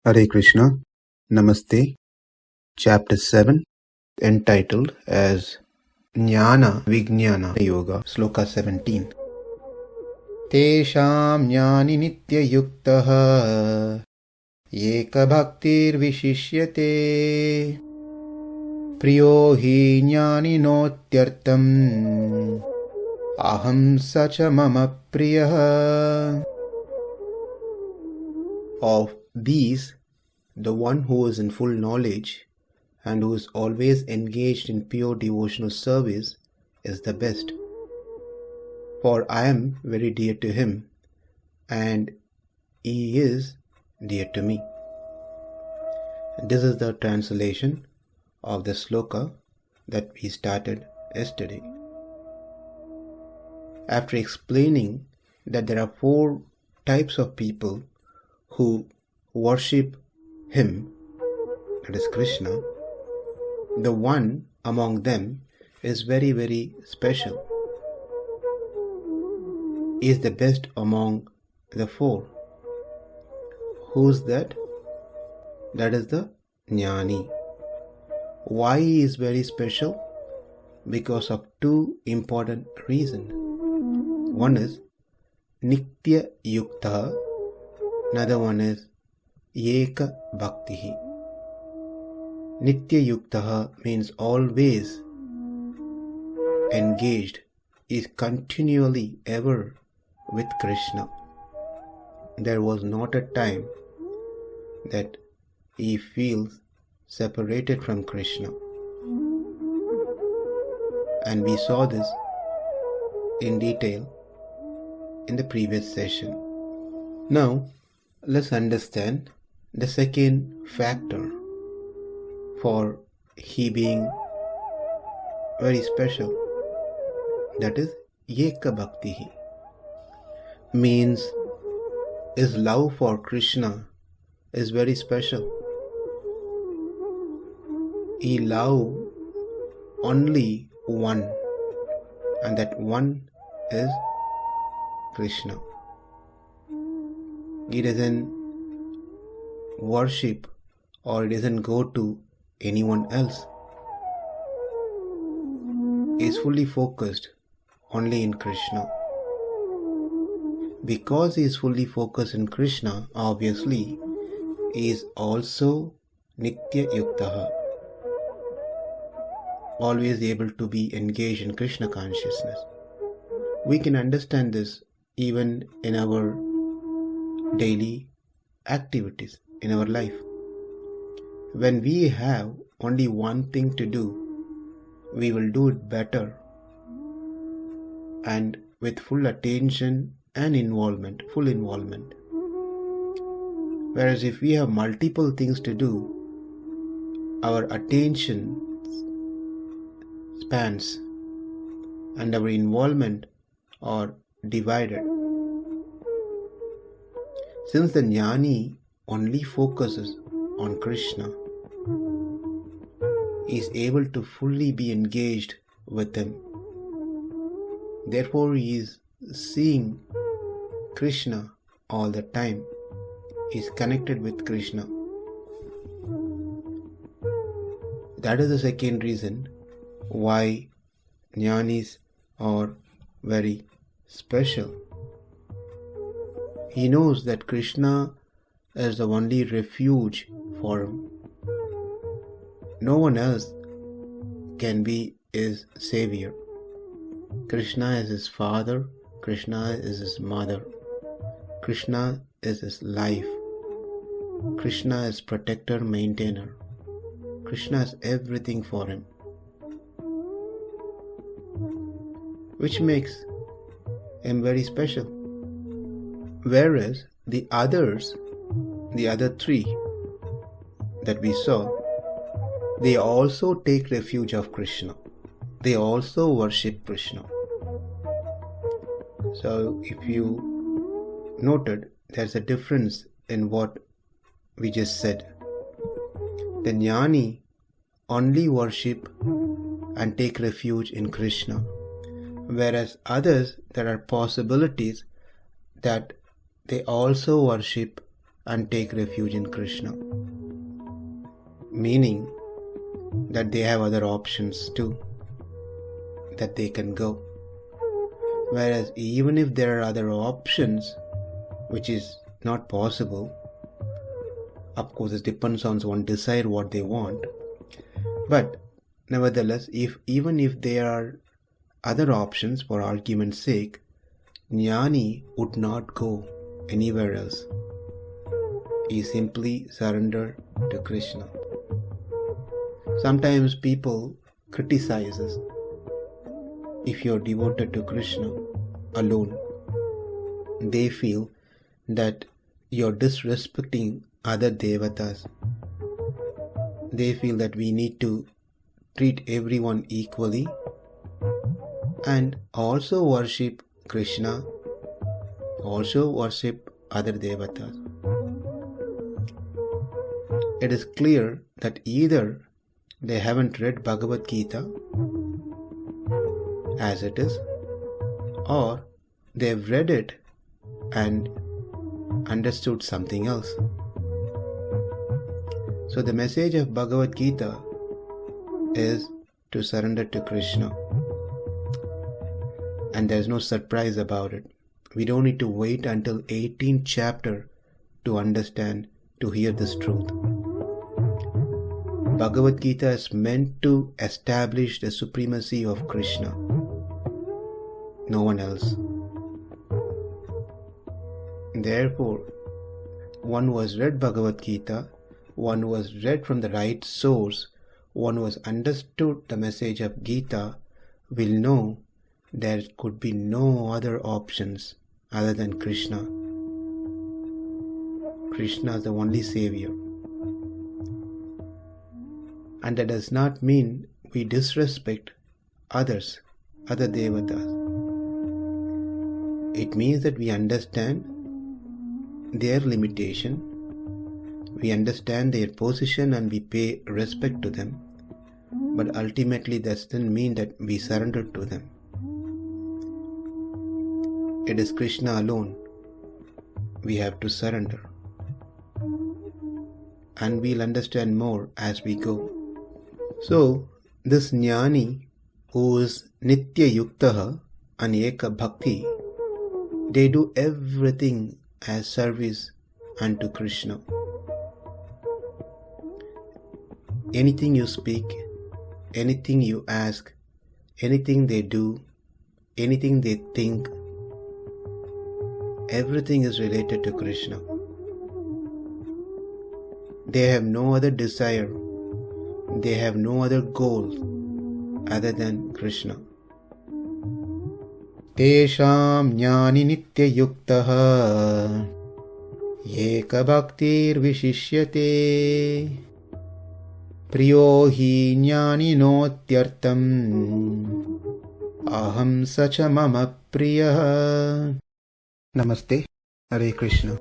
Hare Krishna, Namaste, Chapter 7, entitled as Jnana Vijnana Yoga, Sloka 17. teṣāṁ jñānī nitya-yukta eka-bhaktir viśiṣyate priyo jñānino tyartham ahaṁ sacha mama priyaḥ. Of these, the one who is in full knowledge and who is always engaged in pure devotional service is the best. For I am very dear to him, and he is dear to me. This is the translation of the sloka that we started yesterday. After explaining that there are 4 types of people who worship him, that is Krishna, the one among them is very, very special. He is the best among the 4. Who's that? That is the jñānī. Why he is very special? Because of 2 important reasons. One is nitya-yukta, another one is eka-bhaktir. Nitya-yukta means always engaged, is continually ever with Krishna. There was not a time that he feels separated from Krishna. And we saw this in detail in the previous session. Now, let's understand the second factor for he being very special. That is eka-bhaktir. Means his love for Krishna is very special. He loves only one, and that one is Krishna. He doesn't worship or he doesn't go to anyone else. He is fully focused only in Krishna. Because he is fully focused in Krishna, obviously, he is also nitya-yukta, always able to be engaged in Krishna consciousness. We can understand this even in our daily activities in our life. When we have only one thing to do, we will do it better and with full attention and involvement, full involvement. Whereas if we have multiple things to do, our attention spans and our involvement are divided. Since the jñānī only focuses on Krishna, he is able to fully be engaged with him. Therefore, he is seeing Krishna all the time. He is connected with Krishna. That is the second reason why jñānīs are very special. He knows that Krishna is the only refuge for him. No one else can be his savior. Krishna is his father, Krishna is his mother, Krishna is his life, Krishna is protector, maintainer, Krishna is everything for him, which makes him very special. Whereas the others, the other 3 that we saw, they also take refuge of Krishna. They also worship Krishna. So if you noted, there's a difference in what we just said. The jñānī only worship and take refuge in Krishna, whereas others, there are possibilities that they also worship and take refuge in Krishna. Meaning that they have other options too, that they can go. Whereas even if there are other options, which is not possible, of course it depends on one decide what they want, but nevertheless, even if there are other options, for argument's sake, jñānī would not go anywhere else. He simply surrender to Krishna. Sometimes people criticizes if you're devoted to Krishna alone. They feel that you're disrespecting other devatas. They feel that we need to treat everyone equally and also worship Krishna, also worship other devatas. It is clear that either they haven't read Bhagavad Gita as it is, or they've read it and understood something else. So the message of Bhagavad Gita is to surrender to Krishna. And there's no surprise about it. We don't need to wait until 18th chapter to understand, to hear this truth. Bhagavad Gita is meant to establish the supremacy of Krishna, no one else. Therefore, one who has read Bhagavad Gita, one who has read from the right source, one who has understood the message of Gita will know there could be no other options other than Krishna. Krishna is the only savior. And that does not mean we disrespect others, other devatas. It means that we understand their limitation, we understand their position and we pay respect to them, but ultimately that doesn't mean that we surrender to them. It is Krishna alone we have to surrender. And we'll understand more as we go. So, this jñānī, who is nitya-yukta and eka-bhaktir, they do everything as service unto Krishna. Anything you speak, anything you ask, anything they do, anything they think, everything is related to Krishna. They have no other desire, they have no other goal other than Krishna. teṣāṁ jñānī nitya-yukta eka-bhaktir viśiṣyate priyo jñānino tyartham ahaṁ sacha mama priyaḥ. Namaste. Hare Krishna.